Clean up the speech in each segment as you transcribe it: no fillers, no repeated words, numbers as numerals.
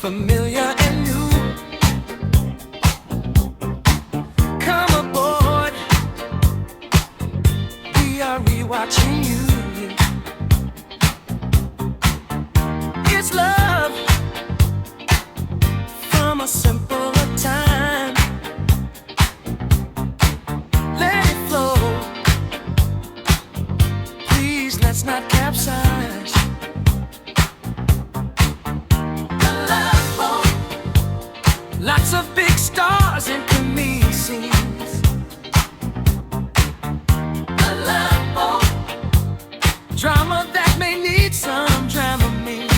familiar and new. Come aboard, we are rewatching you. It's love from a simpler time. Let it flow, please let's not capsize. The Love Boat, lots of big stars and comedic scenes. The Love Boat, drama that may need some Dramamine.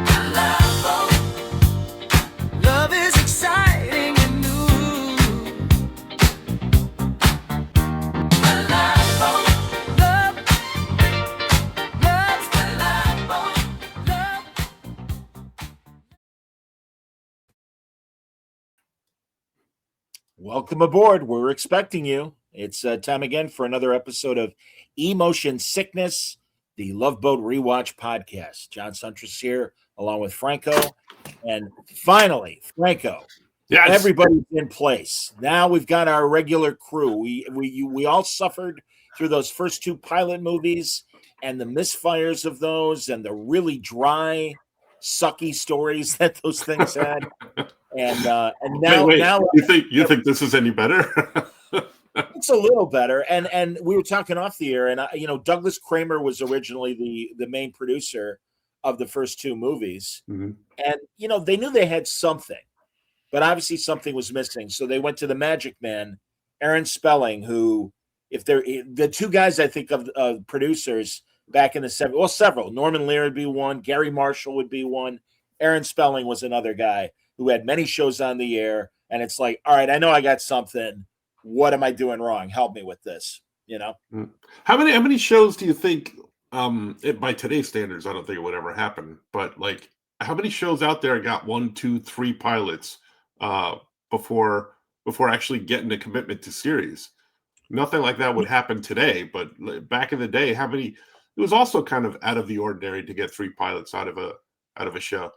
The Love Boat, love is exciting and new. The Love Boat, love, love's the Love Boat, love. Welcome aboard. We're expecting you. It's time again for another episode of Emotion Sickness, the Love Boat Rewatch podcast. John Suntress here, along with Franco. And finally, Franco, Yes. everybody's in place. Now we've got our regular crew. We all suffered through those first two pilot movies and the misfires of those and the really dry, sucky stories that those things had. And now, wait. now You think this is any better? it's a little better. And we were talking off the air, and Douglas Kramer was originally the main producer of the first two movies, Mhm. and they knew they had something, but obviously something was missing. So they went to the Magic Man, Aaron Spelling, who, if they're the two guys I think of producers back in the 70s, well, several. Norman Lear would be one, Gary Marshall would be one, Aaron Spelling was another guy who had many shows on the air. And it's like, all right, I know I got something. What am I doing wrong? Help me with this. How many shows do you think? By today's standards, I don't think it would ever happen. But like, how many shows out there got 1, 2, 3 pilots before actually getting a commitment to series? Nothing like that would happen today. But back in the day, how many? It was also kind of out of the ordinary to get 3 pilots out of a show.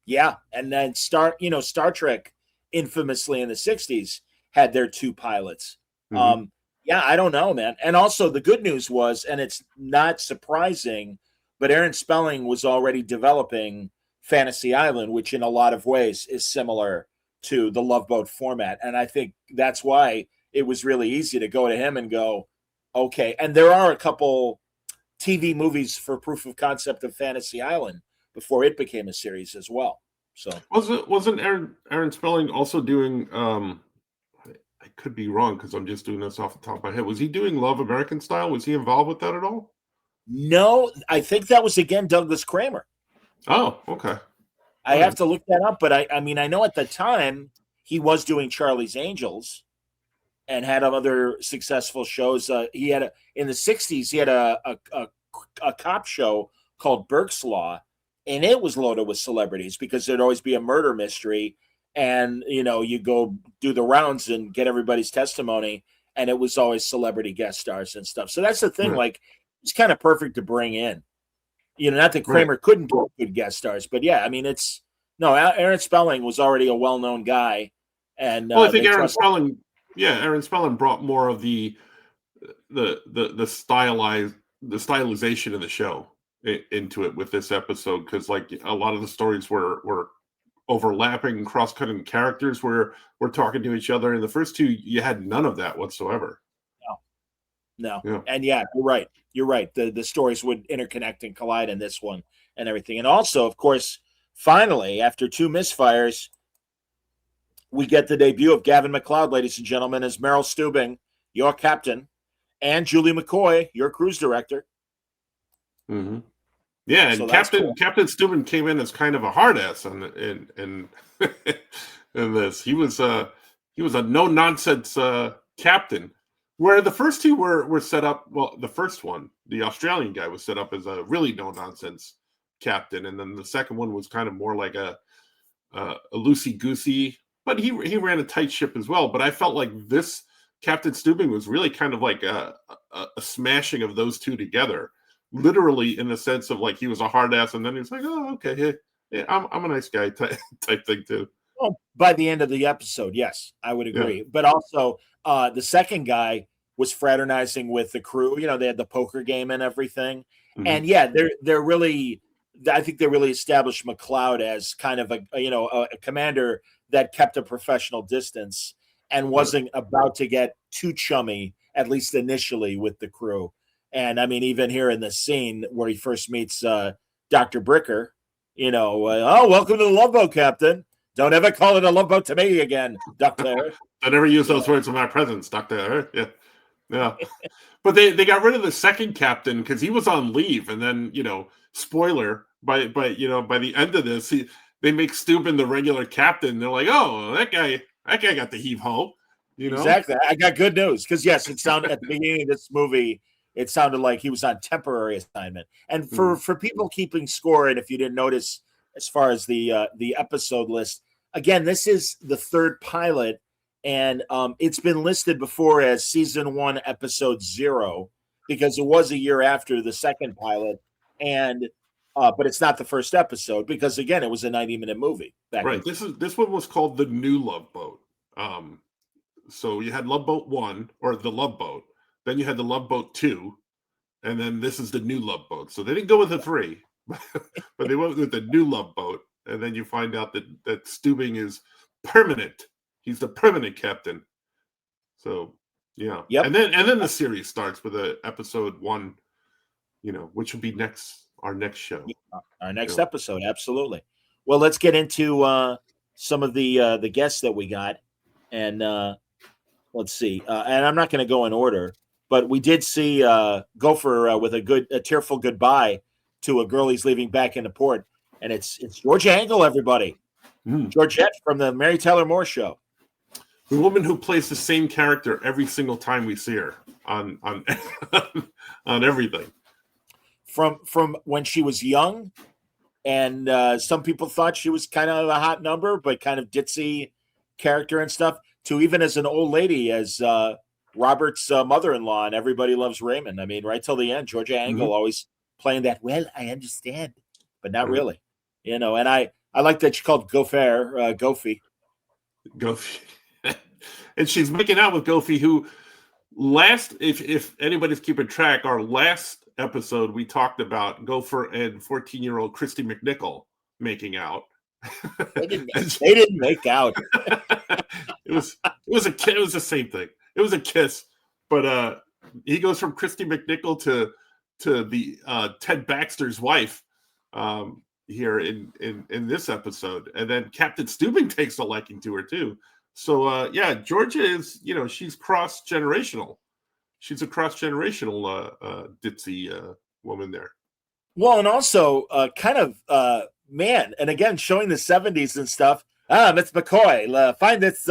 Yeah. And then Star Trek infamously in the 60s had their 2 pilots. Mhm. Yeah, I don't know, man. And also the good news was, and it's not surprising, but Aaron Spelling was already developing Fantasy Island, which in a lot of ways is similar to the Love Boat format. And I think that's why it was really easy to go to him and go, okay. And there are a couple TV movies for proof of concept of Fantasy Island before it became a series as well. So Wasn't Aaron Spelling also doing? I could be wrong because I'm just doing this off the top of my head. Was he doing Love American Style? Was he involved with that at all? no, I think that was again Douglas Kramer. Oh, okay. I have to look that up, but I mean, I know at the time he was doing Charlie's Angels and had other successful shows. He had in the 60s, he had a cop show called Burke's Law, and it was loaded with celebrities because there'd always be a murder mystery, and you go do the rounds and get everybody's testimony, and it was always celebrity guest stars and stuff. So that's the thing, Right. like it's kind of perfect to bring in. Not that Kramer couldn't get good guest stars, but yeah, I mean, Aaron Spelling was already a well-known guy, and Well, I think Aaron Spelling brought more of the stylization of the show into it with this episode, because like a lot of the stories were overlapping, cross-cutting characters were talking to each other. In the first two, you had none of that whatsoever. No. Yeah. And yeah, you're right. The stories would interconnect and collide in this one and everything. And also, of course, finally, after 2 misfires, we get the debut of Gavin MacLeod, ladies and gentlemen, as Meryl Stubing, your captain, and Julie McCoy, your cruise director. Mm-hmm. Yeah, and So that's Captain cool. Captain Stubing came in as kind of a hard ass in in this. He was a no nonsense captain. Where the first two were set up, well, the first one, the Australian guy, was set up as a really no nonsense captain, and then the second one was kind of more like a loosey goosey, but he ran a tight ship as well. But I felt like this Captain Stubing was really kind of like a smashing of those two together, literally in the sense of like he was a hard ass, and then he's like, oh, okay, yeah, I'm a nice guy type thing too. Well, by the end of the episode, yes, I would Yeah. agree. But also, the second guy was fraternizing with the crew. You know, they had the poker game and everything. Mhm. And yeah, they're really. I think they really established McLeod as kind of a commander that kept a professional distance and wasn't about to get too chummy, at least initially, with the crew. And I mean, even here in the scene where he first meets Dr. Bricker, oh, welcome to the Love Boat, Captain. Don't ever call it a love boat to me again, Doctor. I never use those words in my presence, Doctor. Yeah. Yeah. But they got rid of the second captain because he was on leave. And then, spoiler, by the end of this, they make Steuben the regular captain. They're like, oh, that guy got the heave ho. Exactly. I got good news because yes, it sounded at the beginning of this movie, it sounded like he was on temporary assignment. And for people keeping score, and if you didn't notice, as far as the episode list, again, this is the third pilot, and it's been listed before as season 1, episode 0, because it was a year after the second pilot, and but it's not the first episode because again, it was a 90-minute movie. Right. This one was called The New Love Boat. So you had Love Boat 1 or the Love Boat, then you had the Love Boat 2, and then this is the New Love Boat. So they didn't go with the 3, but they went with the New Love Boat, and then you find out that Stubing is permanent. He's the permanent captain. So yeah. Yep. And then the series starts with episode 1, which will be our next show. Our next episode, absolutely. Well, let's get into some of the guests that we got, and let's see. And I'm not going to go in order, but we did see Gopher with a tearful goodbye to a girl he's leaving back into port, and it's Georgia Engel, everybody. Georgette from the Mary Tyler Moore Show. The woman who plays the same character every single time we see her on on everything. From when she was young, and some people thought she was kind of a hot number, but kind of ditzy character and stuff, to even as an old lady, as Robert's mother-in-law, and Everybody Loves Raymond. I mean, right till the end, Georgia Engel always playing that, well, I understand, but not really. And I like that she called Gopher, Goofy. Goofy. And she's making out with Goofy, who if anybody's keeping track, our last episode we talked about Gopher and 14-year-old Christy McNichol making out. They didn't make out. It was the same thing. It was a kiss, but he goes from Christy McNichol to the Ted Baxter's wife here in this episode, and then Captain Stubing takes a liking to her too. So Georgia is she's cross-generational. She's a cross-generational ditzy woman there. Well, and also kind of man, and again showing the 70s and stuff. Miss McCoy, find this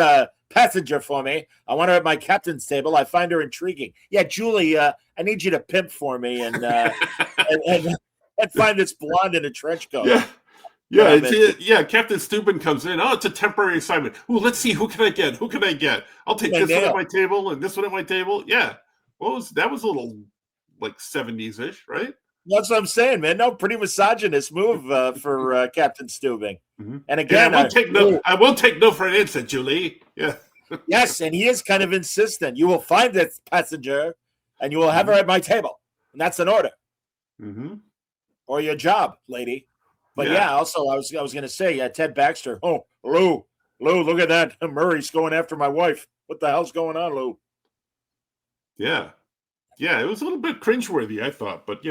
passenger for me. I want her at my captain's table. I find her intriguing. Yeah, Julie, I need you to pimp for me and find this blonde in a trench coat. Yeah, Captain Stubing comes in. Oh, it's a temporary assignment. Oh, let's see, who can I get? I'll take this one at my table and this one at my table. Yeah, that was a little like 70s-ish, right? That's what I'm saying, man. No, pretty misogynist move for Captain Stubing. Mm-hmm. And again, I won't take no for an answer, Julie. Yeah. Yes, and he is kind of insistent. You will find this passenger, and you will have her at my table, and that's an order, or your job, lady. But also I was going to say, Ted Baxter. Oh, Lou, look at that. Murray's going after my wife. What the hell's going on, Lou? Yeah, it was a little bit cringeworthy, I thought, but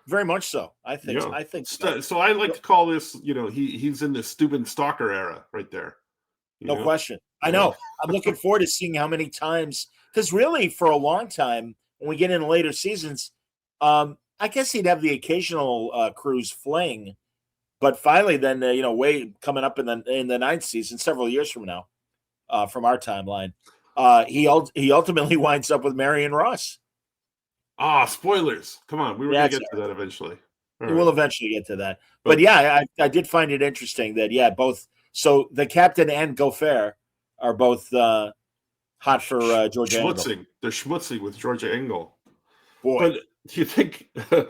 very much so. I think. So I like to call this, he's in the Steuben stalker era right there. No question. I know. I'm looking forward to seeing how many times, because really for a long time, when we get into later seasons, I guess he'd have the occasional cruise fling, but finally then, way coming up in the 9th season, several years from now, from our timeline, he ultimately winds up with Marion Ross. Spoilers. Come on. We were going to get to that eventually. We'll eventually get to that. But I did find it interesting that, both. So the captain and Gopher are both hot for Georgia Engel. They're schmutzing with Georgia Engel. Boy. Do you think? Do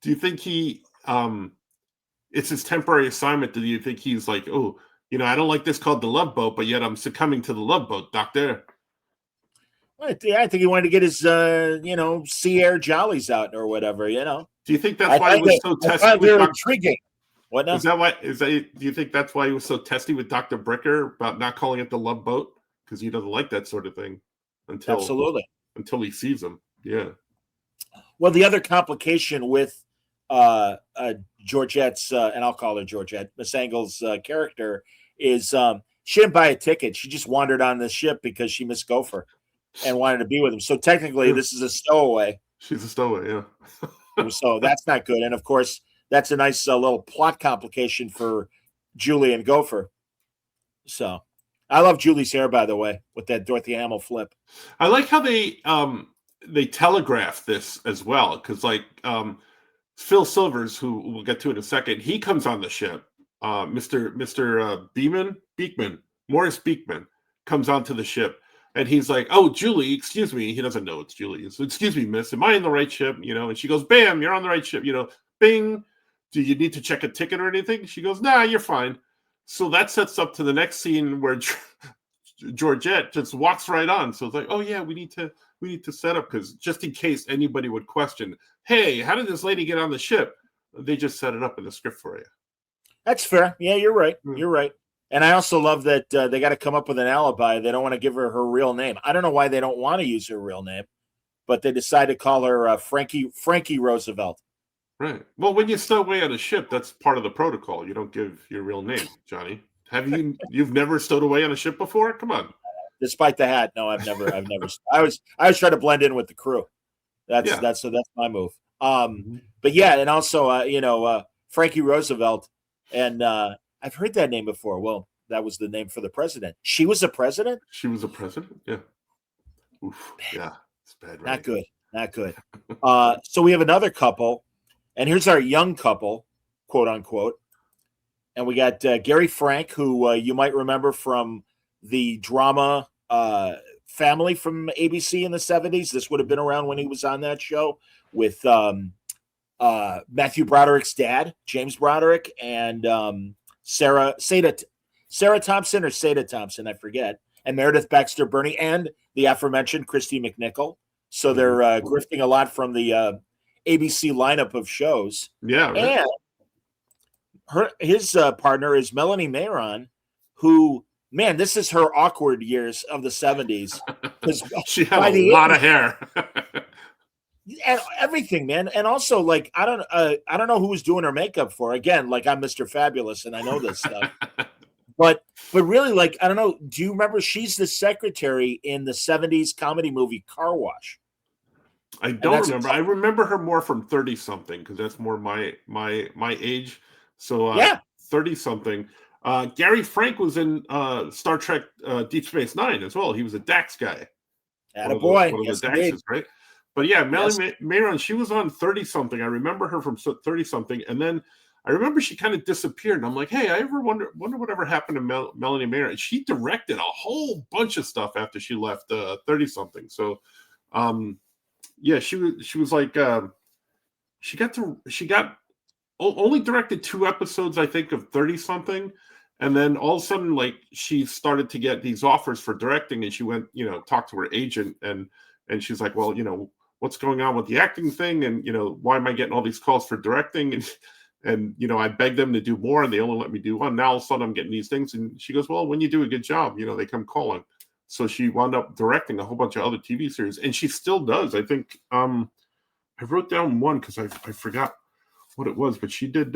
you think he? It's his temporary assignment. Do you think he's like, oh, I don't like this called the Love Boat, but yet I'm succumbing to the Love Boat, Doctor? I think he wanted to get his, sea air jollies out or whatever. Do you think that's why he was so I testy find with very Doctor? intriguing. What now? Is that why? Do you think that's why he was so testy with Doctor Bricker about not calling it the Love Boat, because he doesn't like that sort of thing until Absolutely. he sees him? Yeah. Well, the other complication with Georgette's, and I'll call her Georgette, Miss Angle's character is she didn't buy a ticket. She just wandered on the ship because she missed Gopher and wanted to be with him. So technically, this is a stowaway. She's a stowaway, yeah. So that's not good. And of course, that's a nice little plot complication for Julie and Gopher. So I love Julie's hair, by the way, with that Dorothy Hamill flip. I like how they telegraph this as well, because Phil Silvers, who we'll get to in a second, he comes on the ship. Mr. Beekman, Morris Beekman comes onto the ship, and he's like, "Oh, Julie, excuse me." He doesn't know it's Julie. So, "Excuse me, miss, am I in the right ship?" And she goes, "Bam, you're on the right ship." Bing. Do you need to check a ticket or anything? She goes, "Nah, you're fine." So that sets up to the next scene where Georgette just walks right on. So it's like, "Oh yeah, we need to set up, because just in case anybody would question, hey, how did this lady get on the ship?" They just set it up in the script for you. That's fair. Yeah, you're right. You're right. And I also love that they got to come up with an alibi. They don't want to give her real name. I don't know why they don't want to use her real name, but they decide to call her Frankie Roosevelt. Right. Well, when you stow away on a ship, that's part of the protocol. You don't give your real name, Johnny. You've never stowed away on a ship before? Come on. Despite the hat, no, I've never. I was trying to blend in with the crew. That's my move. But yeah, and also Frankie Roosevelt, and I've heard that name before. Well, that was the name for the president. She was a president. She was a president. Yeah. Oof. Yeah. It's bad. Right? Not good. So we have another couple, and here's our young couple, quote unquote, and we got Gary Frank, who you might remember from the drama Family from ABC in the 70s. This would have been around when he was on that show with Matthew Broderick's dad, James Broderick, and Sarah Thompson or Seda Thompson, I forget, and Meredith Baxter Birney, and the aforementioned Christy McNichol. So they're grifting a lot from the ABC lineup of shows. Yeah, right. And his partner is Melanie Mayron, who, man, this is her awkward years of the 70s. She had a lot of hair. And everything, man. And also, like, I don't know who was doing her makeup for. Again, like, I'm Mr. Fabulous and I know this stuff. But really, like, I don't know. Do you remember she's the secretary in the 70s comedy movie Car Wash? I don't remember. I remember her more from 30 something, because that's more my age. So 30 something. Gary Frank was in Star Trek Deep Space Nine as well. He was a Dax guy. Attaboy. One of the Daxes, right? But yeah, Melanie Mayron, she was on 30 something. I remember her from 30 something, and then I remember she kind of disappeared. And I'm like, hey, I ever wonder whatever happened to Melanie Mayron. She directed a whole bunch of stuff after she left 30 something. So, yeah, she was like, she got only directed 2 episodes, I think, of 30 something. And then all of a sudden, like, she started to get these offers for directing, and she went, talked to her agent, and she's like, well, what's going on with the acting thing? And, why am I getting all these calls for directing? And I begged them to do more, and they only let me do one. Now all of a sudden I'm getting these things. And she goes, well, when you do a good job, they come calling. So she wound up directing a whole bunch of other TV series, and she still does. I think I wrote down one because I forgot what it was, but she did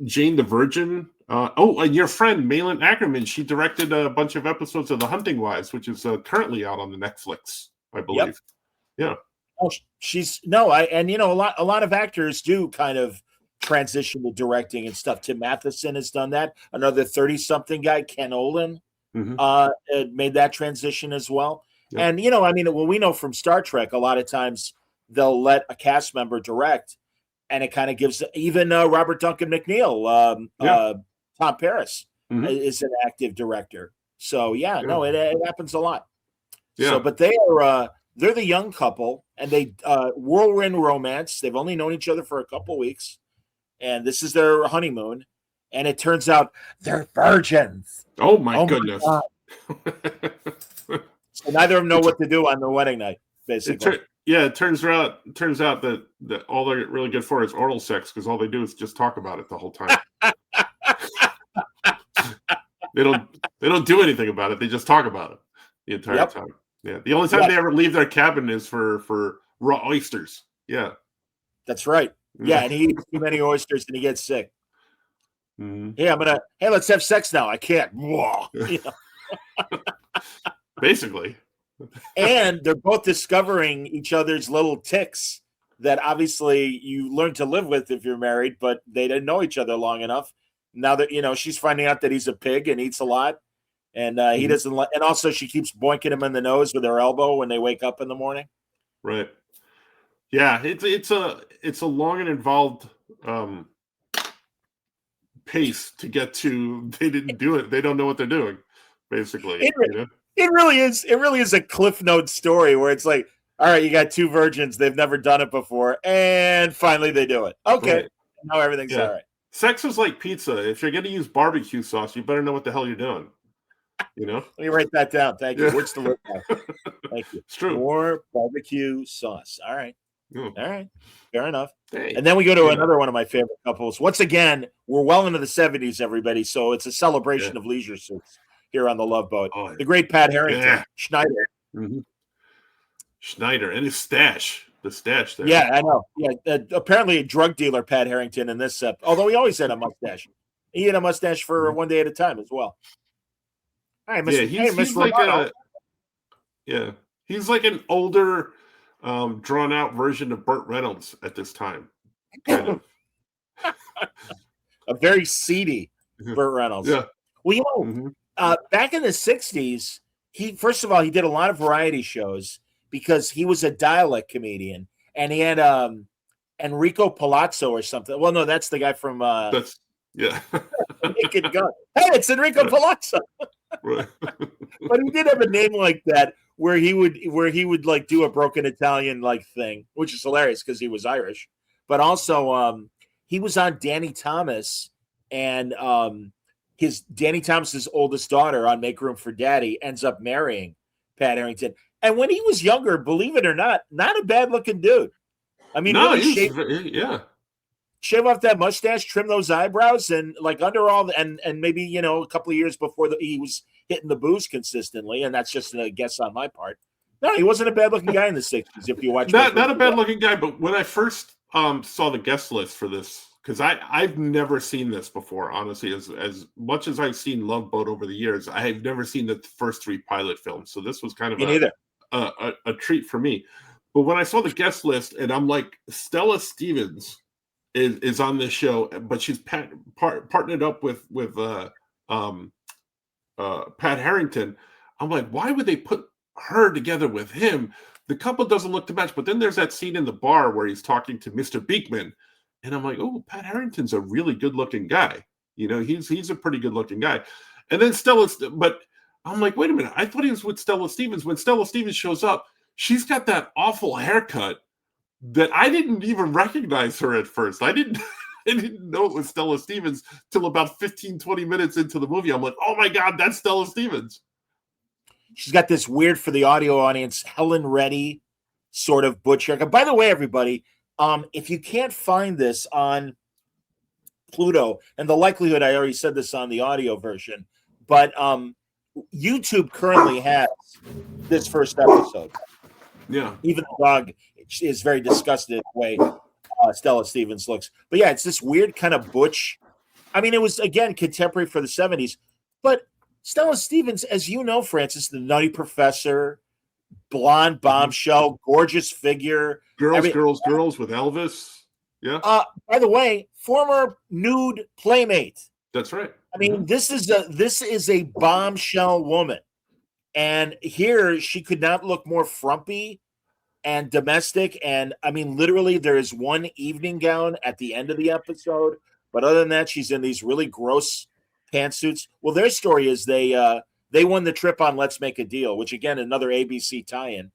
Jane the Virgin. And your friend Malin Ackerman, she directed a bunch of episodes of The Hunting Wives, which is currently out on the Netflix, I believe. Yep. Yeah. Oh, a lot of actors do kind of transition to directing and stuff. Tim Matheson has done that. Another 30-something guy, Ken Olin, made that transition as well. Yep. And what we know from Star Trek, a lot of times they'll let a cast member direct, and it kind of gives even Robert Duncan McNeil, Tom Paris is an active director. So it happens a lot. So, Yeah. but they're the young couple, and they whirlwind romance. They've only known each other for a couple weeks, and this is their honeymoon. And it turns out they're virgins. Oh my Oh my goodness. God. So neither of them know It's- what to do on their wedding night, basically. it turns out that all they're really good for is oral sex, because all they do is just talk about it the whole time. They don't do anything about it. They just talk about it the entire time. Yeah. The only time they ever leave their cabin is for raw oysters. Yeah. That's right. Yeah, and he eats too many oysters and he gets sick. Mm-hmm. Yeah, hey, let's have sex now. I can't. Whoa. You know? Basically. And they're both discovering each other's little ticks that obviously you learn to live with if you're married, but they didn't know each other long enough. Now that, she's finding out that he's a pig and eats a lot, and he doesn't like, and also she keeps boinking him in the nose with her elbow when they wake up in the morning. Right. Yeah, it's a long and involved pace to get to. They didn't do it. They don't know what they're doing, basically. It really is. It really is a Cliff Note story where it's like, all right, you got two virgins. They've never done it before, and finally they do it. Okay, right. Now everything's all right. Sex is like pizza. If you're going to use barbecue sauce, you better know what the hell you're doing. Let me write that down. Thank you. What's the list now? Thank you. It's true. More barbecue sauce. All right. All right. Fair enough. Hey, and then we go to another one of my favorite couples. Once again, we're well into the 70s, everybody. So it's a celebration of leisure suits here on the Love Boat. Oh, the great Pat Harrington, Schneider. Mm-hmm. Schneider and his stash. The stash there. Yeah, I know. Yeah, apparently a drug dealer, Pat Harrington, in this. Although he always had a mustache. He had a mustache for one day at a time as well. All right, he's like he's like an older, drawn out version of Burt Reynolds at this time. Kind of. A very seedy Burt Reynolds. Yeah. Well, back in the 60s, he did a lot of variety shows because he was a dialect comedian, and he had Enrico Palazzo or something. Well, no, that's the guy from Naked Gun. Hey, it's Enrico Palazzo. Right. But he did have a name like that where he would like do a broken Italian like thing, which is hilarious because he was Irish. But also he was on Danny Thomas, and Danny Thomas's oldest daughter on Make Room for Daddy ends up marrying Pat Harrington. And when he was younger, believe it or not a bad looking dude. I mean, no, really shave off that mustache, trim those eyebrows, and like under all and maybe a couple of years before he was hitting the booze consistently, and that's just a guess on my part. No, he wasn't a bad looking guy in the 60s. If you watch, not a bad looking guy, but when I first saw the guest list for this, because I've never seen this before, honestly, as much as I've seen Love Boat over the years, I have never seen the first 3 pilot films, so this was kind of a treat for me. But when I saw the guest list, and I'm like, Stella Stevens is on this show, but she's partnered up with Pat Harrington. I'm like, why would they put her together with him? The couple doesn't look to match. But then there's that scene in the bar where he's talking to Mr. Beekman, and I'm like, oh, Pat Harrington's a really good looking guy. He's a pretty good looking guy. And then but I'm like, wait a minute, I thought he was with Stella Stevens. When Stella Stevens shows up, she's got that awful haircut that I didn't even recognize her at first. I didn't know it was Stella Stevens till about 15, 20 minutes into the movie. I'm like, oh my God, that's Stella Stevens. She's got this weird, for the audio audience, Helen Reddy sort of butch haircut. By the way, everybody, if you can't find this on Pluto, and the likelihood I already said this on the audio version, but YouTube currently has this first episode. Yeah. Even the dog is very disgusted the way Stella Stevens looks. But yeah, it's this weird kind of butch. I mean, it was, again, contemporary for the 70s. But Stella Stevens, as you know, Francis, the Nutty Professor, blonde bombshell, gorgeous figure. Girls with Elvis. Yeah. By the way, former nude playmate. That's right. I mean, this is a bombshell woman. And here she could not look more frumpy and domestic. And I mean, literally, there is one evening gown at the end of the episode. But other than that, she's in these really gross pantsuits. Well, their story is they they won the trip on Let's Make a Deal, which again, another ABC tie-in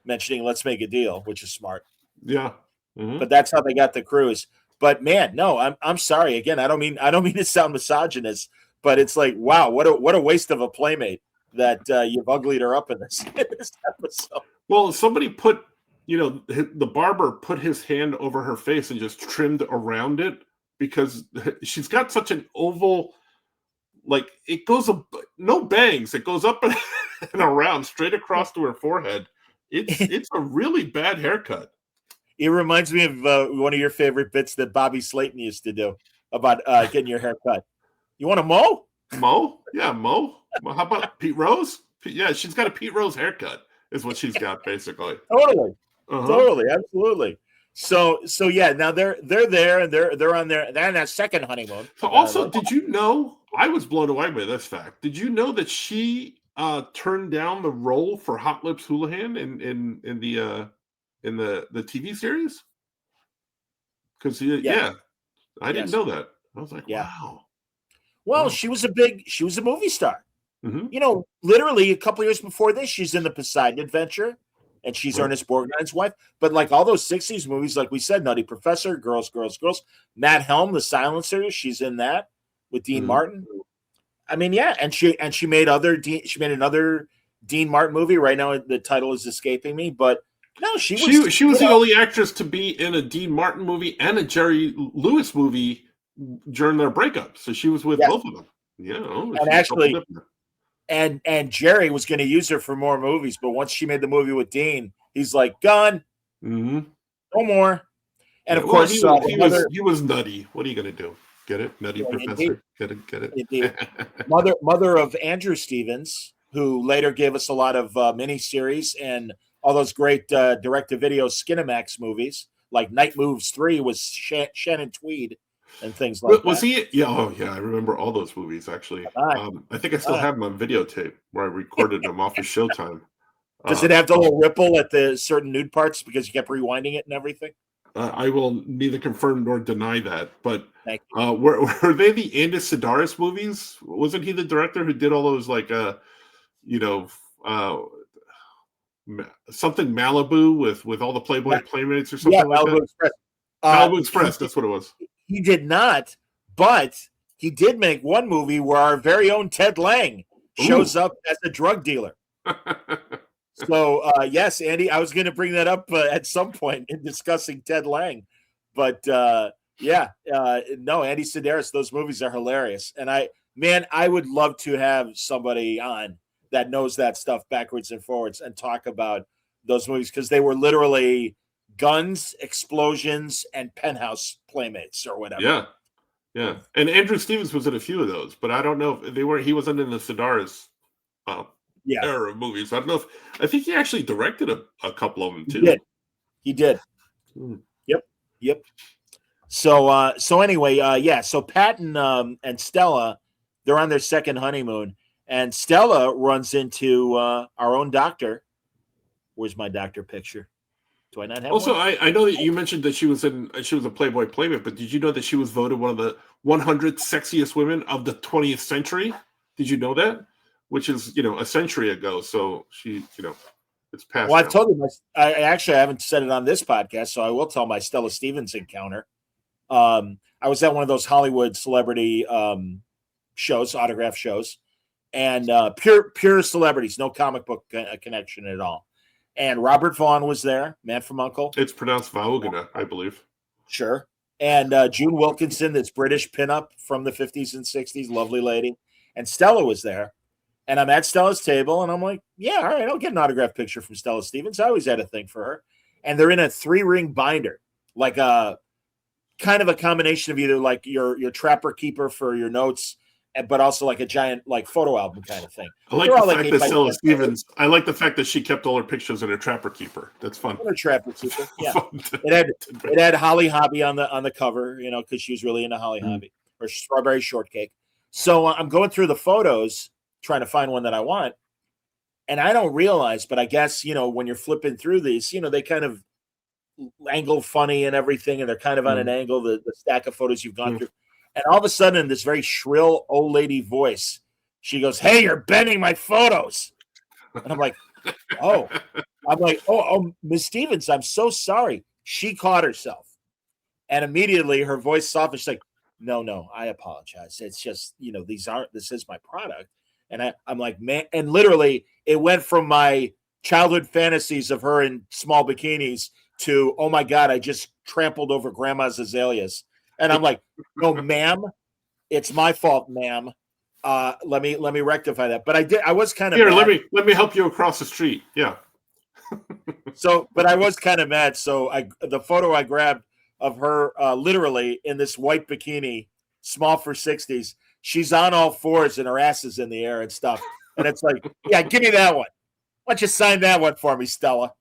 mentioning Let's Make a Deal, which is smart. Yeah. Mm-hmm. But that's how they got the cruise. But man, no, I'm sorry. Again, I don't mean to sound misogynist, but it's like, wow, what a waste of a playmate that you've uglied her up in this episode. Well, somebody put, the barber put his hand over her face and just trimmed around it because she's got such an oval, like it goes up, no bangs. It goes up and around straight across to her forehead. It's a really bad haircut. It reminds me of one of your favorite bits that Bobby Slayton used to do about getting your hair cut. You want to mow? Mow? Yeah, mow. Well, how about Pete Rose? Yeah, she's got a Pete Rose haircut is what she's got, basically. Totally. Totally. Absolutely. So yeah, now they're there and they're on that second honeymoon. So also, did you know, I was blown away by this fact. Did you know that she turned down the role for Hot Lips Houlihan in the TV series? Because I didn't know that. I was like, wow. Well, she was a movie star. Mm-hmm. Literally a couple years before this, she's in the Poseidon Adventure, and she's Ernest Borgnine's wife. But like all those 60s movies, like we said, Nutty Professor, Girls, Girls, Girls, Matt Helm, The Silencer, she's in that with Dean Martin. I mean, yeah, and she made another Dean Martin movie. Right now, the title is escaping me, but no, she was the only actress to be in a Dean Martin movie and a Jerry Lewis movie during their breakup. So she was with both of them. Yeah, and actually, and Jerry was going to use her for more movies, but once she made the movie with Dean, he's like, gone, no more. And of course, he was nutty. What are you going to do? Get it, Nutty Professor? Indeed. Get it. Mother of Andrew Stevens, who later gave us a lot of miniseries and all those great direct-to-video Skinamax movies, like Night Moves 3 was Shannon Tweed and things like that. Was he? Yeah, I remember all those movies, actually. I think I still have them on videotape where I recorded them off of Showtime. Does it have the little ripple at the certain nude parts because you kept rewinding it and everything? I will neither confirm nor deny that. But were they the Andy Sidaris movies? Wasn't he the director who did all those, like, something Malibu with all the Playboy Playmates or something like Malibu that? Express. Malibu Express, that's what it was. He did not, but he did make one movie where our very own Ted Lang shows up as a drug dealer. So, yes, Andy, I was going to bring that up at some point in discussing Ted Lang. But, no, Andy Sidaris, those movies are hilarious. And I would love to have somebody on that knows that stuff backwards and forwards and talk about those movies because they were literally guns, explosions, and penthouse playmates or whatever. Yeah. And Andrew Stevens was in a few of those, but I don't know if he wasn't in the Sidaris era of movies. I don't know I think he actually directed a couple of them too. He did. Yep. So anyway, so Pat and Stella, they're on their second honeymoon, and Stella runs into our own doctor. Where's my doctor picture? Do I not have also, one? I know that you mentioned that she was a Playboy Playmate, but did you know that she was voted one of the 100 sexiest women of the 20th century? Did you know that? Which is, a century ago. So she, it's past. Well, I've told you, I haven't said it on this podcast, so I will tell my Stella Stevens encounter. I was at one of those Hollywood celebrity shows, autograph shows, and pure celebrities, no comic book connection at all. And Robert Vaughn was there, Man from U.N.C.L.E. It's pronounced Vaughan, I believe. Sure. And June Wilkinson, this British pinup from the 50s and 60s, lovely lady. And Stella was there. And I'm at Stella's table, and I'm like, yeah, all right, I'll get an autograph picture from Stella Stevens. I always had a thing for her. And they're in a 3-ring binder, like a kind of a combination of either like your trapper keeper for your notes, but also like a giant like photo album kind of thing. I like the fact that Stella Stevens. I like the fact that she kept all her pictures in her trapper keeper. That's fun. Her trapper keeper, yeah. It had Holly Hobby on the cover, because she was really into Holly Hobby or Strawberry Shortcake. So I'm going through the photos, trying to find one that I want, and I don't realize, but I guess when you're flipping through these, they kind of angle funny and everything, and they're kind of on an angle. The stack of photos you've gone through. And all of a sudden, this very shrill old lady voice She goes, "Hey, you're bending my photos." And I'm like, "Oh." I'm like, "Oh, Miss Stevens, I'm so sorry." She caught herself. And immediately her voice softened. She's like, no, I apologize. It's just, this is my product. And I'm like, man, and literally it went from my childhood fantasies of her in small bikinis to, oh my God, I just trampled over grandma's azaleas. And I'm like, no, ma'am, it's my fault, ma'am. Let me rectify that. But I was kind of Here, mad. let me help you across the street. Yeah. So, but I was kind of mad. So the photo I grabbed of her literally in this white bikini, small for 60s, she's on all fours and her ass is in the air and stuff. And it's like, yeah, give me that one. Why don't you sign that one for me, Stella?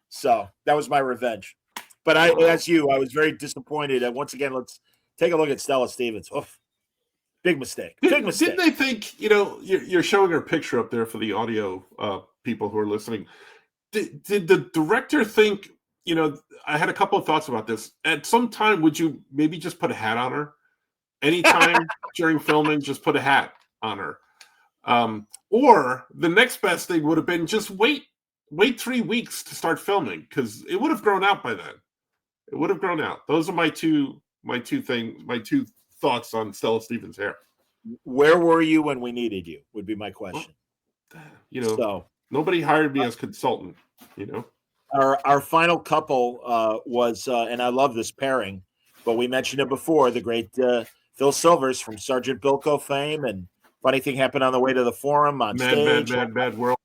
So that was my revenge. But I was very disappointed. And once again, let's take a look at Stella Stevens. Oof. Big mistake. Big mistake. Didn't they think, you're showing her picture up there for the audio people who are listening. Did the director think, I had a couple of thoughts about this. At some time, would you maybe just put a hat on her? Anytime during filming, just put a hat on her. Or the next best thing would have been just wait 3 weeks to start filming, because it would have grown out by then. It would have grown out. Those are my two thoughts on Stella Stevens' hair. Where were you when we needed you? Would be my question. Well, nobody hired me as consultant. Our final couple was, and I love this pairing, but we mentioned it before, the great Phil Silvers from Sergeant Bilko fame, and Funny Thing Happened on the Way to the Forum on stage. Mad World.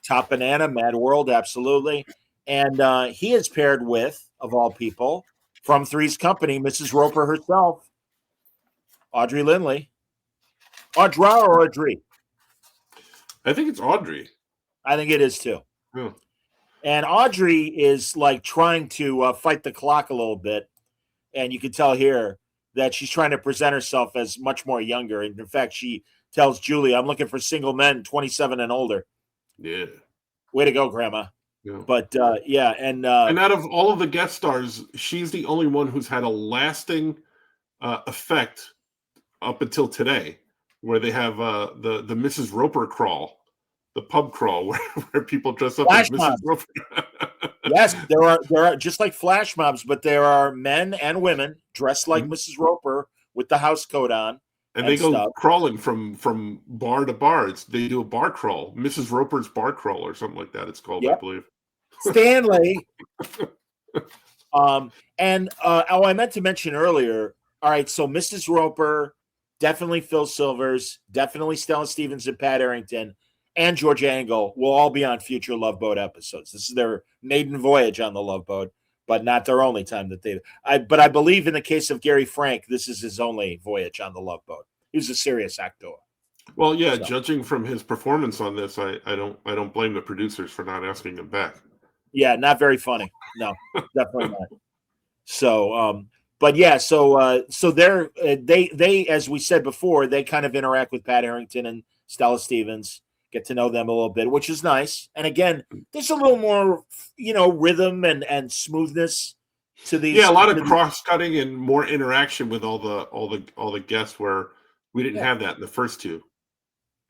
Top Banana, Mad World, absolutely. And he is paired with, of all people, from Three's Company, Mrs. Roper herself, Audrey Lindley. Audra or Audrey? I think it's Audrey. I think it is too. Yeah. And Audrey is like trying to fight the clock a little bit. And you can tell here that she's trying to present herself as much more younger. And in fact, she tells Julie, "I'm looking for single men 27 and older." Yeah. Way to go, Grandma. Yeah. But yeah. And out of all of the guest stars, she's the only one who's had a lasting effect up until today, where they have the Mrs. Roper crawl, the pub crawl, where people dress up as Mrs. Roper. Yes, there are just like flash mobs, but there are men and women dressed like Mrs. Roper with the house coat on, and they go crawling from bar to bar. They do a bar crawl, Mrs. Roper's bar crawl, or something like that. It's called, I believe. Stanley. I meant to mention earlier. All right, so Mrs. Roper, definitely Phil Silvers, definitely Stella Stevens and Pat Arrington, and George Angle will all be on future Love Boat episodes. This is their maiden voyage on the Love Boat, but not their only time that they. But I believe in the case of Gary Frank, this is his only voyage on the Love Boat. He was a serious actor. Well, yeah, so, judging from his performance on this, I don't blame the producers for not asking him back. Yeah, not very funny. No, definitely not. So, but yeah, so they as we said before, they kind of interact with Pat Arrington and Stella Stevens, get to know them a little bit, which is nice. And again, there's a little more, rhythm and smoothness to these. Yeah, a lot of cross-cutting and more interaction with all the guests, where we didn't have that in the first two.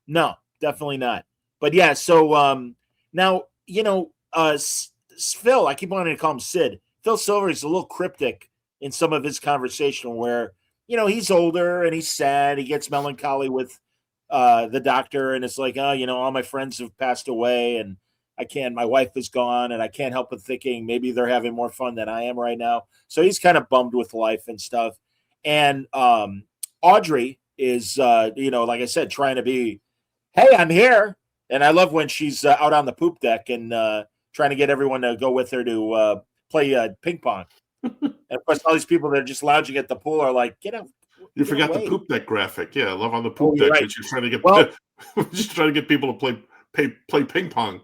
No, definitely not. But yeah, so now Phil, I keep wanting to call him Sid. Phil Silvers is a little cryptic in some of his conversation where, he's older and he's sad. He gets melancholy with the doctor, and it's like, all my friends have passed away and my wife is gone, and I can't help but thinking maybe they're having more fun than I am right now. So he's kind of bummed with life and stuff. And Audrey is, like I said, trying to be, hey, I'm here. And I love when she's out on the poop deck and trying to get everyone to go with her to play ping pong. And of course, all these people that are just lounging at the pool are like, get out. You forgot the poop deck graphic. Yeah, Love on the Poop deck. Right. Which you're trying to get, just trying to get people to play ping pong.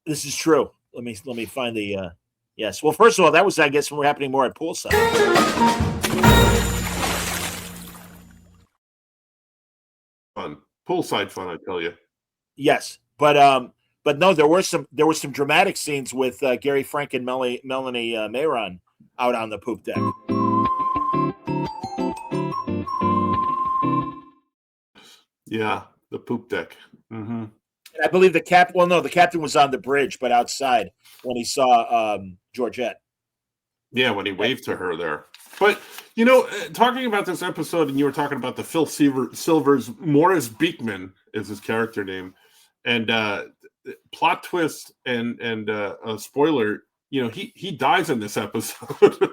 This is true. Let me find the yes. Well, first of all, that was, I guess, happening more at poolside. Fun. Poolside fun, I tell you. Yes, but no, there were some dramatic scenes with Gary Frank and Melanie Mayron out on the poop deck. Yeah, The poop deck. Mm-hmm. And I believe the captain. Well, no, the captain was on the bridge, but outside when he saw Georgette. Yeah, when he waved to her there. But talking about this episode, and you were talking about the Phil Silvers, Morris Beekman is his character name, and plot twist and a spoiler. He dies in this episode.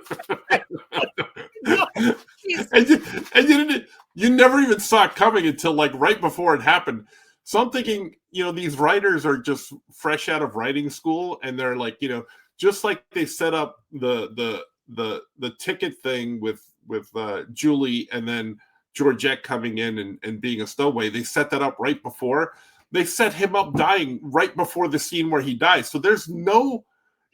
and you never even saw it coming until like right before it happened. So I'm thinking, these writers are just fresh out of writing school, and they're like, just like they set up the ticket thing with Julie, and then Georgette coming in and being a stowaway. They set that up right before. They set him up dying right before the scene where he dies. So there's no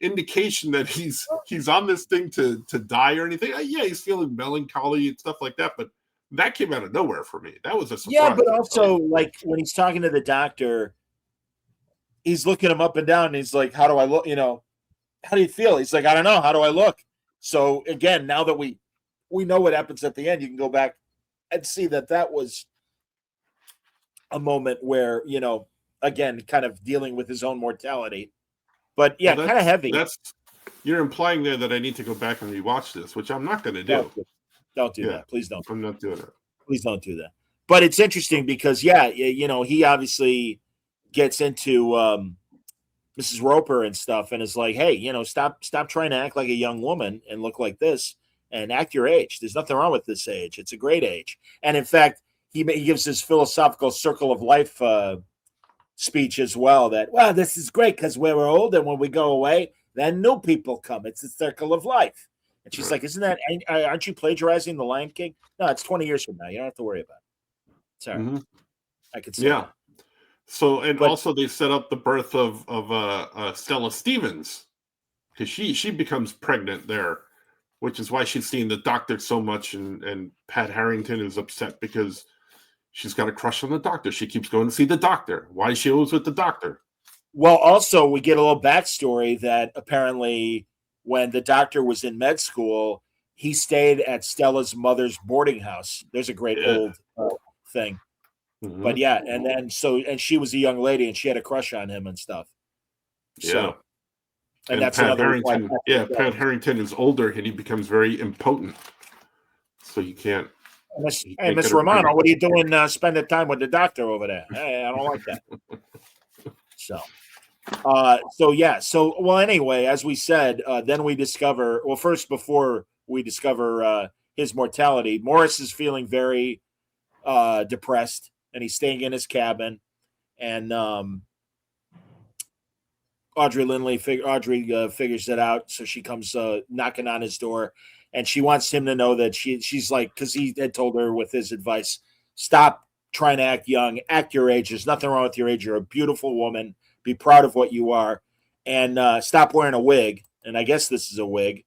indication that he's on this thing to die or anything. Yeah, he's feeling melancholy and stuff like that, but that came out of nowhere for me. That was a surprise. Yeah, but also like when he's talking to the doctor, he's looking him up and down, and he's like, "How do I look? How do you feel?" He's like, "I don't know. How do I look?" So again, now that we know what happens at the end, you can go back and see that was a moment where, again, kind of dealing with his own mortality. But yeah, kind of heavy. You're implying there that I need to go back and rewatch this, which I'm not going to do. Don't do that. Please don't. I'm not doing it. Please don't do that. But it's interesting because, he obviously gets into Mrs. Roper and stuff and is like, hey, stop trying to act like a young woman and look like this and act your age. There's nothing wrong with this age. It's a great age. And in fact, he gives his philosophical circle of life speech as well that, well, this is great because we're old, and when we go away, then new people come. It's the circle of life. And she's like, aren't you plagiarizing The Lion King? No, it's 20 years from now. You don't have to worry about it. Sorry. Mm-hmm. I could say that. So, also they set up the birth of Stella Stevens, because she becomes pregnant there, which is why she's seeing the doctor so much, and Pat Harrington is upset because she's got a crush on the doctor. She keeps going to see the doctor. Why is she always with the doctor? Well, also we get a little backstory that apparently when the doctor was in med school, he stayed at Stella's mother's boarding house. There's a great old thing. Mm-hmm. But yeah, and then and she was a young lady and she had a crush on him and stuff. So, and that's Pat another Harrington. Pat Harrington is older and he becomes very impotent. So you can't. Hey, Miss Romano, what are you doing spending time with the doctor over there? Hey, I don't like that. Anyway, as we said, then we discover, before we discover his mortality, Morris is feeling very depressed, and he's staying in his cabin, and Audrey figures it out, so she comes knocking on his door, and she wants him to know that she's like, because he had told her with his advice, stop trying to act young, act your age. There's nothing wrong with your age. You're a beautiful woman. Be proud of what you are, and stop wearing a wig. And I guess this is a wig,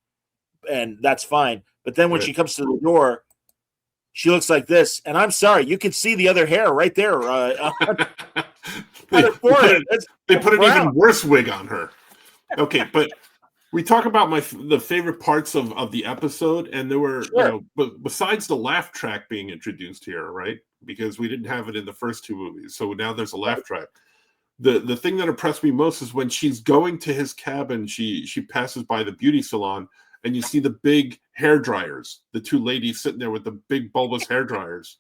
and that's fine. But then when she comes to the door, she looks like this. And I'm sorry, you can see the other hair right there. They put an even worse wig on her. Okay, but we talk about the favorite parts of the episode, and there were, but besides the laugh track being introduced here, right? Because we didn't have it in the first two movies, so now there's a laugh track. The thing that impressed me most is when she's going to his cabin, she passes by the beauty salon, and you see the big hair dryers, the two ladies sitting there with the big bulbous hair dryers.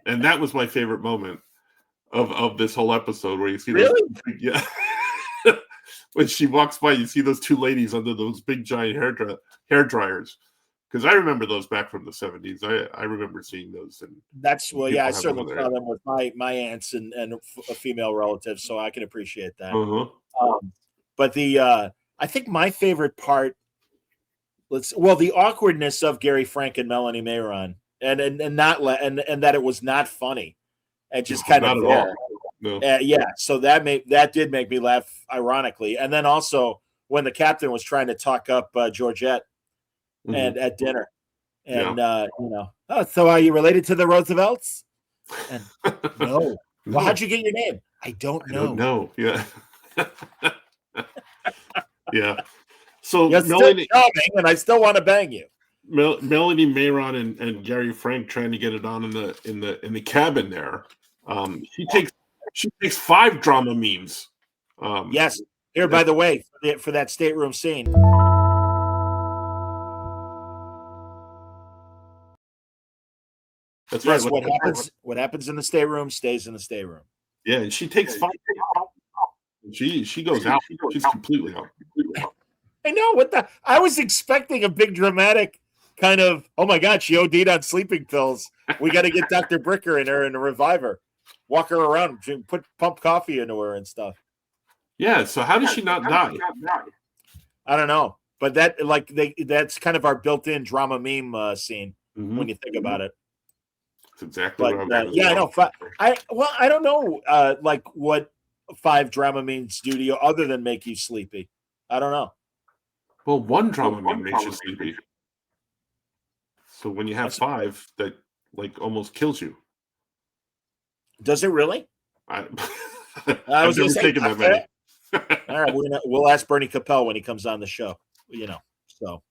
And that was my favorite moment of this whole episode, where you see those, when she walks by, you see those two ladies under those big giant hair dryers. Because I remember those back from the 70s. I remember seing those. And that's, I certainly saw them with my aunts and a female relative, so I can appreciate that. Uh-huh. But I think my favorite part, the awkwardness of Gary Frank and Melanie Mayron, and that it was not funny, and just kind of there. No. So that did make me laugh, ironically. And then also when the captain was trying to talk up Georgette. Mm-hmm. And at dinner, and so are you related to the Roosevelts? And no. Well, how'd you get your name? I don't know. Yeah. Yeah. So you're Melanie, still charming, and I still want to bang you. Melanie Mayron and Gary Frank trying to get it on in the cabin there. She takes She takes 5 drama memes. Yes. Here, by the way, for that stateroom scene. That's Yes, right. what happens in the stateroom stays in the stateroom. Yeah, and she takes 5. She goes out. She's completely out. I know I was expecting a big dramatic kind of, oh my God, she OD'd on sleeping pills. We got to get Dr. Bricker in her and revive her, walk her around, pump coffee into her and stuff. Yeah. So how does she not die? I don't know, but that's kind of our built-in drama meme scene when you think about it. That's exactly But what I'm yeah, I know. I don't know, like what 5 drama memes do to you other than make you sleepy. I don't know. Well, one drama meme makes you sleepy. So when you have 5, that like almost kills you. Does it really? I was never taken that many. All right, we'll ask Bernie Capel when he comes on the show. So,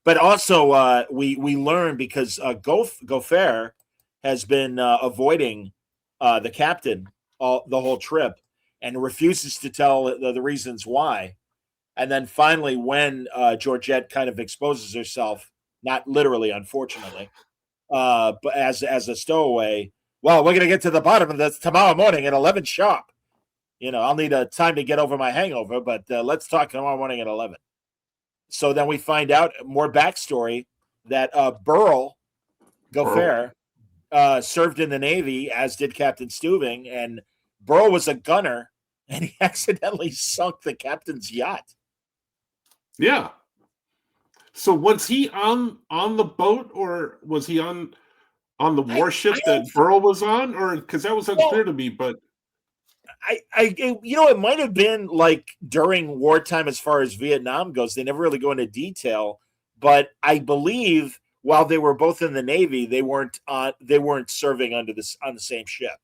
but also we learn because Gopher has been avoiding the captain the whole trip and refuses to tell the reasons why. And then finally, when Georgette kind of exposes herself, not literally, unfortunately, but as a stowaway, well, we're going to get to the bottom of this tomorrow morning at 11 sharp. I'll need a time to get over my hangover, but let's talk tomorrow morning at 11. So then we find out more backstory that Burl Gopher served in the Navy, as did Captain Stubing, and Burl was a gunner, and he accidentally sunk the captain's yacht. Yeah. So was he on the boat, or was he on the warship that Burl was on, or because that was unclear to me? But it might have been like during wartime as far as Vietnam goes. They never really go into detail, but I believe while they were both in the Navy, they weren't serving on the same ship.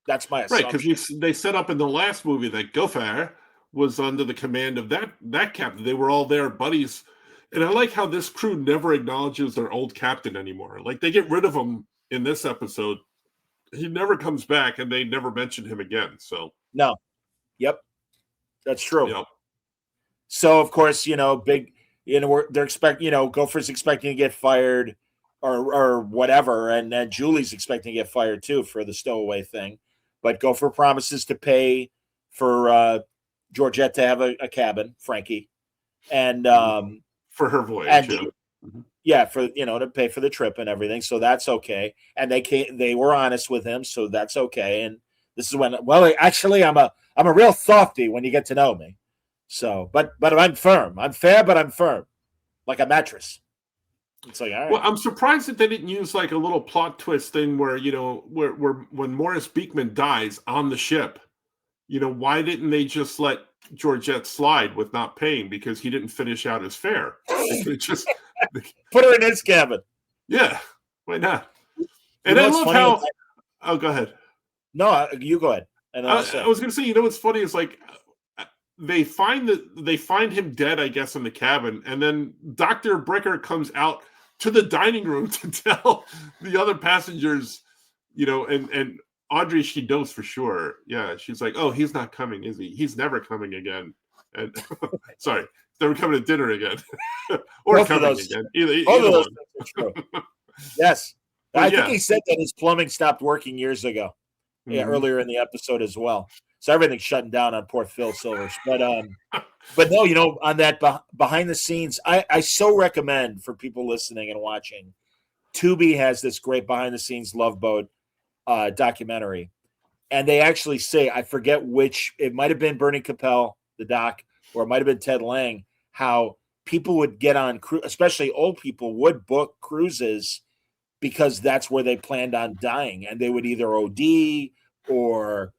That's my assumption. Right, because they set up in the last movie that Gopher was under the command of that captain. They were all there, buddies. And I like how this crew never acknowledges their old captain anymore. Like, they get rid of him in this episode. He never comes back, and they never mention him again. So no, yep, that's true. Yep. So of course, big, they're expecting, Gopher's expecting to get fired, or whatever, and then Julie's expecting to get fired too for the stowaway thing. But Gopher promises to pay for Georgette to have a cabin, Frankie, and for her voyage, for to pay for the trip and everything. So that's okay. And they were honest with him, so that's okay. And this is when, well, actually, I'm a real softy when you get to know me. So, but I'm firm. I'm fair, but I'm firm, like a mattress. It's like, all right. Well, I'm surprised that they didn't use like a little plot twist thing where where when Morris Beekman dies on the ship, why didn't they just let Georgette slide with not paying because he didn't finish out his fare? They could just put her in his cabin. Yeah, why not? And I love how. Oh, go ahead. No, you go ahead. And I was going to say, what's funny is like they find him dead, I guess, in the cabin, and then Dr. Bricker comes out to the dining room to tell the other passengers, and Audrey, she knows for sure. Yeah, she's like, oh, he's not coming, is he? He's never coming again. And sorry, never coming to dinner again, or both coming again. Either those are true. Yes, I think he said that his plumbing stopped working years ago. Yeah, earlier in the episode as well. So everything's shutting down on poor Phil Silvers. But no, on that behind the scenes, I so recommend for people listening and watching. Tubi has this great behind the scenes Love Boat documentary, and they actually say, I forget which, it might have been Bernie Capel, the doc, or it might have been Ted Lang, how people would get on, especially old people would book cruises because that's where they planned on dying, and they would either OD or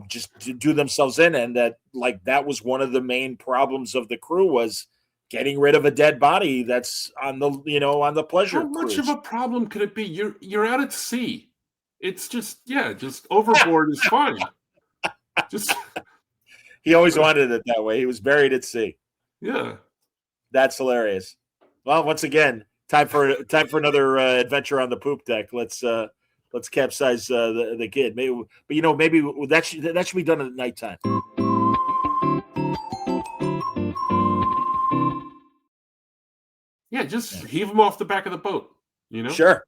just do themselves in, and that was one of the main problems of the crew was getting rid of a dead body that's on the on the pleasure How much cruise. of a problem could it be? You're out at sea. It's just overboard is fine. Just he always wanted it that way. He was buried at sea. Yeah, that's hilarious. Well, once again, time for another adventure on the poop deck. Let's let's capsize the kid. Maybe, but maybe that should be done at nighttime. Yeah, just heave him off the back of the boat. Sure.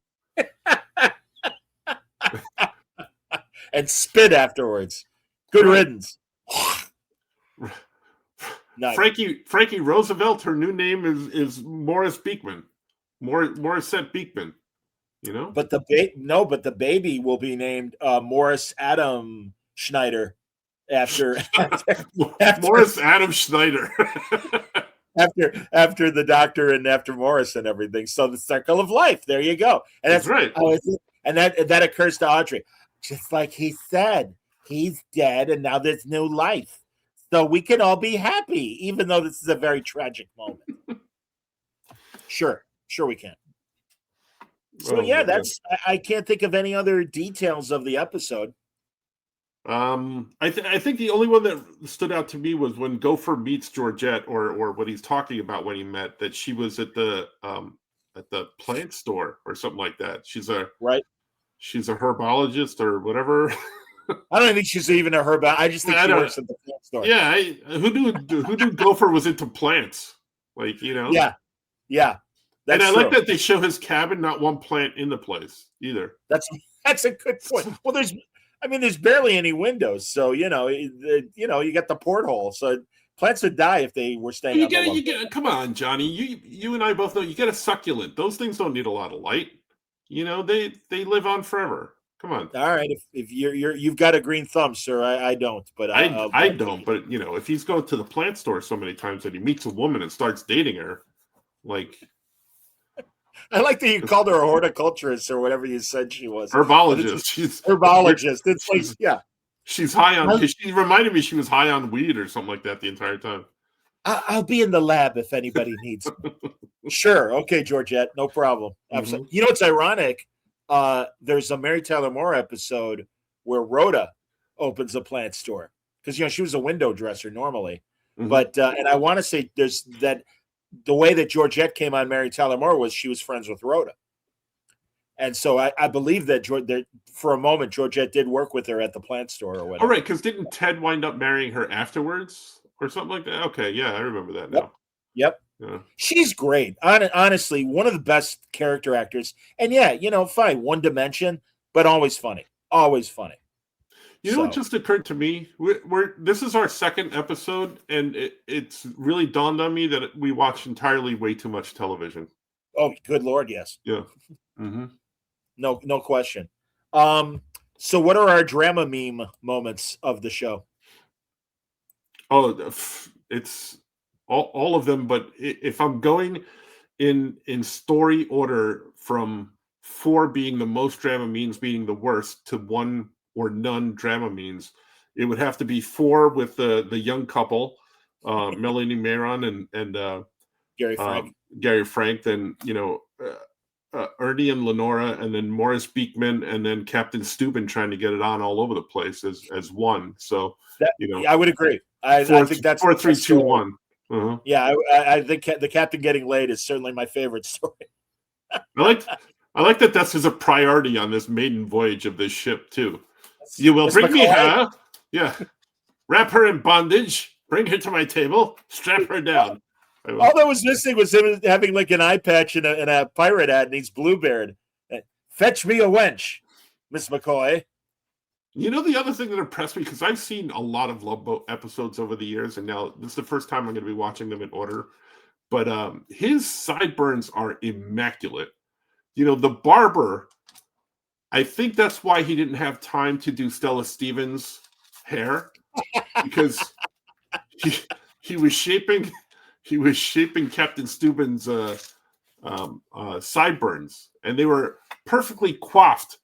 And spit afterwards. Good riddance. Nice. Frankie Roosevelt. Her new name is Morris Beekman. Morissette Beekman. But the baby will be named Morris Adam Schneider after Morris Adam Schneider. after the doctor and after Morris and everything. So the circle of life. There you go. And that's right. And that occurs to Audrey. Just like he said, he's dead and now there's new life. So we can all be happy, even though this is a very tragic moment. Sure we can. So I can't think of any other details of the episode. I think the only one that stood out to me was when Gopher meets Georgette, or what he's talking about when he met, that she was at the plant store or something like that. She's a herbologist or whatever. I don't think she's even a herbalist. I just think she works at the plant store. Yeah, who knew Gopher was into plants? Yeah. And I like that they show his cabin, not one plant in the place either. That's a good point. Well, there's barely any windows, so you got the porthole. So plants would die if they were staying. Come on, Johnny. You and I both know you get a succulent. Those things don't need a lot of light. They live on forever. Come on. All right, if you've got a green thumb, sir, I don't. But I don't. But if he's going to the plant store so many times that he meets a woman and starts dating her, like. I like that you called her a horticulturist or whatever you said she was. Herbologist. She's herbologist. It's like, yeah. She's high on, because she reminded me she was high on weed or something like that the entire time. I'll be in the lab if anybody needs me. Sure. Okay, Georgette. No problem. Absolutely. Mm-hmm. It's ironic. There's a Mary Tyler Moore episode where Rhoda opens a plant store because, she was a window dresser normally. Mm-hmm. But, and I want to say there's that. The way that Georgette came on Mary Tyler Moore was she was friends with Rhoda. And so I believe that for a moment, Georgette did work with her at the plant store or whatever. All right, because didn't Ted wind up marrying her afterwards or something like that? Okay, yeah, I remember that now. Yep. Yeah. She's great. Honestly, one of the best character actors. And fine, one dimension, but always funny. Always funny. You know what just occurred to me? This is our second episode, and it's really dawned on me that we watch entirely way too much television. Oh, good Lord, yes. Yeah. Mm-hmm. No question. So what are our drama meme moments of the show? Oh, it's all of them, but if I'm going in story order from 4 being the most drama memes being the worst to 1 or none drama memes, it would have to be 4 with the young couple, Melanie Maron and Gary Frank, then Ernie and Lenora, and then Morris Beekman, and then Captain Stubing trying to get it on all over the place as 1. So I would agree. I think that's 4, 3, 2, 1. Uh-huh. Yeah, I think the captain getting laid is certainly my favorite story. I like that that's as a priority on this maiden voyage of this ship too. You will bring me her. Yeah. Wrap her in bondage. Bring her to my table. Strap her down. All that was missing was him having like an eye patch and a pirate hat, and he's Bluebeard. Fetch me a wench, Miss McCoy. The other thing that impressed me, because I've seen a lot of Love Boat episodes over the years, and now this is the first time I'm going to be watching them in order. But his sideburns are immaculate. The barber, I think that's why he didn't have time to do Stella Stevens' hair, because he was shaping Captain Stubing's sideburns, and they were perfectly coiffed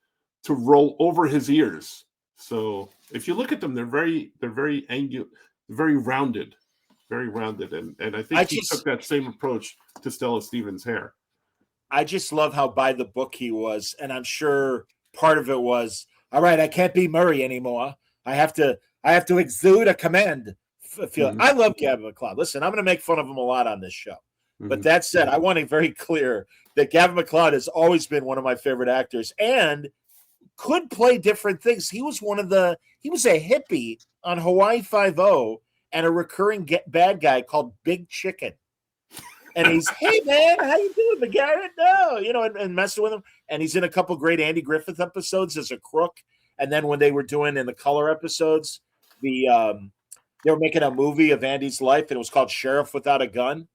to roll over his ears. So if you look at them, they're very angular, very rounded, and I think he took that same approach to Stella Stevens' hair. I just love how by the book he was, and I'm sure part of it was, all right, I can't be Murray anymore. I have to exude a command feel. Mm-hmm. I love Gavin MacLeod. Listen, I'm going to make fun of him a lot on this show. Mm-hmm. But that said, I want it very clear that Gavin MacLeod has always been one of my favorite actors and could play different things. He was he was a hippie on Hawaii Five-0 and a recurring bad guy called Big Chicken. And he's, hey man, how you doing, McGarrett? No, and messing with him. And he's in a couple great Andy Griffith episodes as a crook. And then when they were doing in the color episodes, they were making a movie of Andy's life, and it was called Sheriff Without a Gun.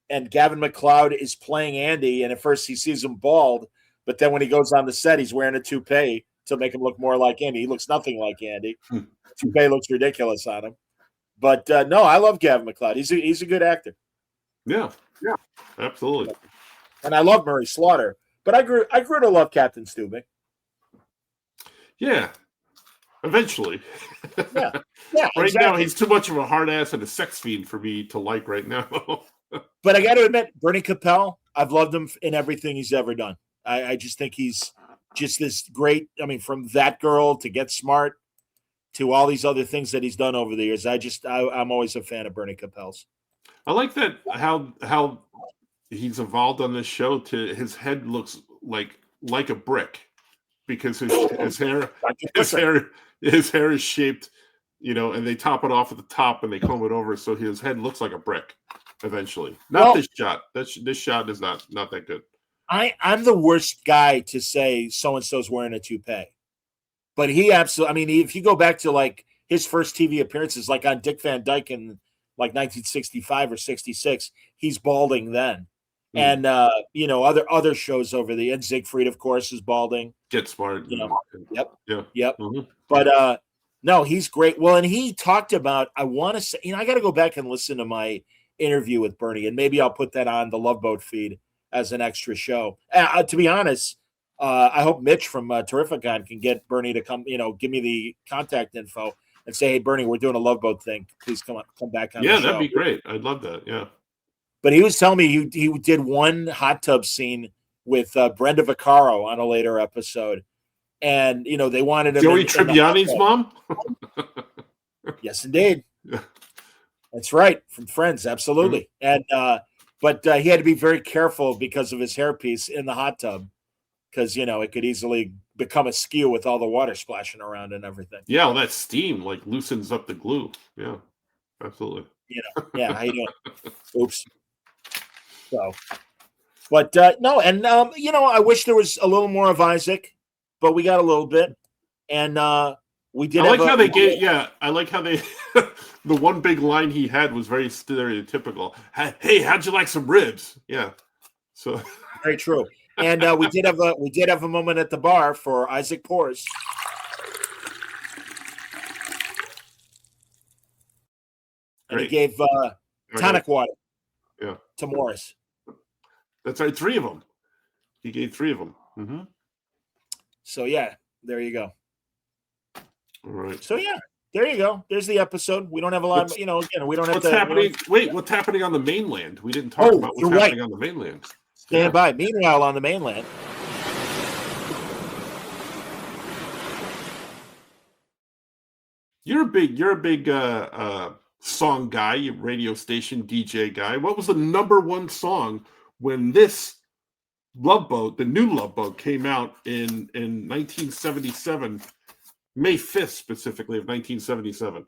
And Gavin McLeod is playing Andy, and at first he sees him bald, but then when he goes on the set, he's wearing a toupee to make him look more like Andy. He looks nothing like Andy. Toupee looks ridiculous on him. But no, I love Gavin McLeod. He's a good actor. Yeah, absolutely. And I love Murray Slaughter, but I grew to love Captain Stubing. Yeah, eventually. Yeah, right exactly. now, he's too much of a hard ass and a sex fiend for me to like right now. But I got to admit, Bernie Capel, I've loved him in everything he's ever done. I just think he's just this great. I mean, from That Girl to Get Smart to all these other things that he's done over the years. I'm always a fan of Bernie Capel's. I like that how he's evolved on this show to his head looks like a brick because his hair is shaped, and they top it off at the top and they comb it over so his head looks like a brick eventually. This shot. This shot is not that good. I'm the worst guy to say so-and-so's wearing a toupee. But he absolutely, I mean, if you go back to like his first TV appearances, like on Dick Van Dyke in like 1965 or 66, he's balding then. And other shows over the and Siegfried, of course, is balding. Get Smart. Yep. Mm-hmm. But no, he's great. Well, and he talked about, I want to say, I got to go back and listen to my interview with Bernie, and maybe I'll put that on the Love Boat feed as an extra show. To be honest, I hope Mitch from Terrificon can get Bernie to come, give me the contact info and say, hey, Bernie, we're doing a Love Boat thing. Please come back on the show. Yeah, that'd be great. I'd love that. Yeah. But he was telling me he did one hot tub scene with Brenda Vaccaro on a later episode. And, they wanted him. Joey Tribbiani's mom? Yes, indeed. Yeah. That's right. From Friends. Absolutely. Mm-hmm. And, but he had to be very careful because of his hairpiece in the hot tub. Because, it could easily become askew with all the water splashing around and everything. Yeah, well, that steam loosens up the glue. Yeah, absolutely. Yeah, how you doing? Oops. So, but no, and I wish there was a little more of Isaac, but we got a little bit, and we did. I like how they gave. Yeah, I like how they. The one big line he had was very stereotypical. Hey, how'd you like some ribs? Yeah, so very true. And we did have a moment at the bar for Isaac Pours. And he gave tonic water to Morris. That's right, 3 of them. He gave 3 of them. Mm-hmm. So, yeah, there you go. All right. So, yeah, there you go. There's the episode. We don't have a lot, again, we don't have what's happening. Wait, what's happening on the mainland? We didn't talk about what's happening on the mainland. Stand by. Meanwhile, on the mainland. You're a big song guy, radio station DJ guy. What was the number 1 song when this Love Boat, the new Love Boat, came out in 1977, May 5th specifically of 1977?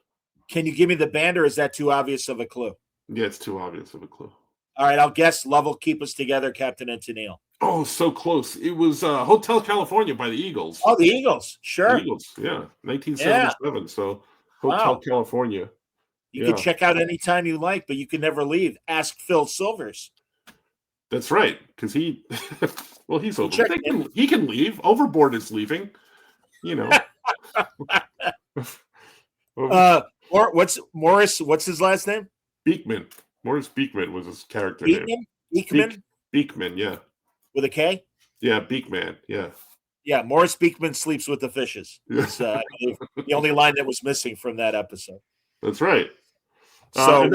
Can you give me the band, or is that too obvious of a clue? Yeah, it's too obvious of a clue. All right, I'll guess Love Will Keep Us Together, Captain and Tennille. Oh, so close. It was Hotel California by the Eagles. Oh, the Eagles. Sure. The Eagles, yeah. 1977. Yeah. So Hotel California. You can check out anytime you like, but you can never leave. Ask Phil Silvers. That's right, because he's over. He can leave. Overboard is leaving. What's Morris? What's his last name? Beekman. Morris Beekman was his character name. Beekman? Beekman, yeah. With a K? Yeah, Beekman, yeah. Yeah, Morris Beekman sleeps with the fishes. It's the only line that was missing from that episode. That's right. So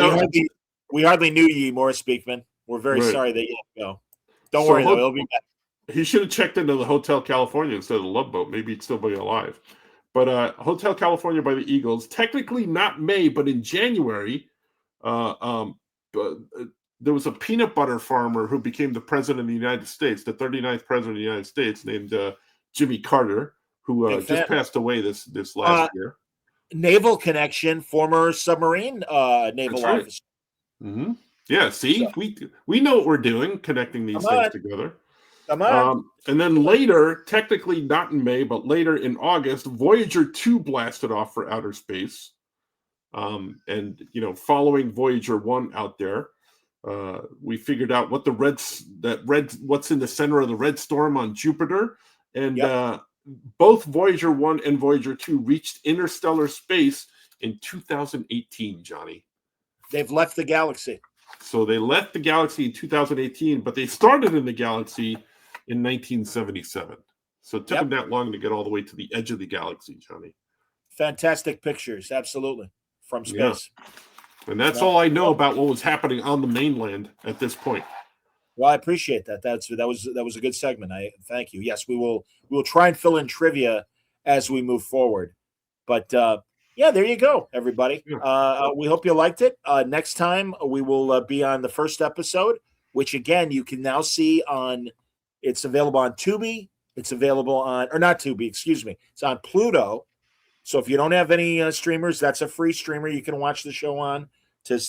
we hardly knew ye, Morris Beekman. We're very sorry that you had to go. Don't worry, though. He'll be back. He should have checked into the Hotel California instead of the Love Boat. Maybe he'd still be alive. But Hotel California by the Eagles, technically not May, but in January, there was a peanut butter farmer who became the president of the United States, the 39th president of the United States, named Jimmy Carter, who Big just fan. passed away this last year. Naval Connection, former submarine naval That's right. officer. Mm-hmm. Yeah, see, So, we know what we're doing, connecting these come things on, together. come on. And then later, technically not in May, but later in August, Voyager 2 blasted off for outer space. And following Voyager 1 out there, we figured out what's in the center of the red storm on Jupiter, and both Voyager 1 and Voyager 2 reached interstellar space in 2018, Johnny. They've left the galaxy. So they left the galaxy in 2018, but they started in the galaxy in 1977. So it took them that long to get all the way to the edge of the galaxy, Johnny. Fantastic pictures, absolutely, from space. Yeah. And that's all I know about what was happening on the mainland at this point. Well, I appreciate that. That was a good segment. I thank you. Yes, we will try and fill in trivia as we move forward. But yeah, there you go, everybody. We hope you liked it. Next time we will be on the first episode, which again you can now see on. It's available on Tubi. It's available on, or not Tubi, excuse me. It's on Pluto. So if you don't have any streamers, that's a free streamer you can watch the show on to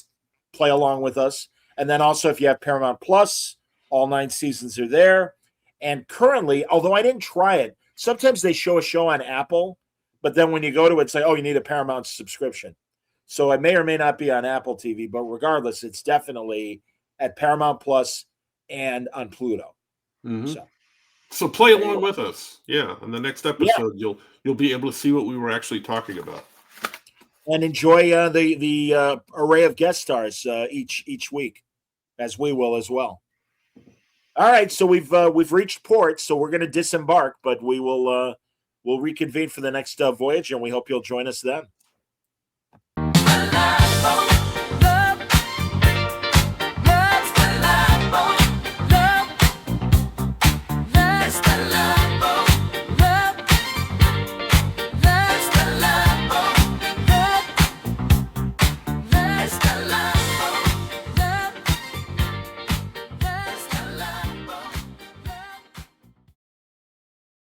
play along with us. And then also if you have Paramount Plus, all 9 seasons are there. And currently, although I didn't try it, sometimes they show a show on Apple, but then when you go to it, it's like, oh, you need a Paramount subscription. So it may or may not be on Apple TV, but regardless, it's definitely at Paramount Plus and on Pluto. Mm-hmm. So play along with us. Yeah. On the next episode, you'll be able to see what we were actually talking about. And enjoy the array of guest stars each week, as we will as well. All right, so we've reached port, so we're going to disembark, but we'll reconvene for the next voyage, and we hope you'll join us then.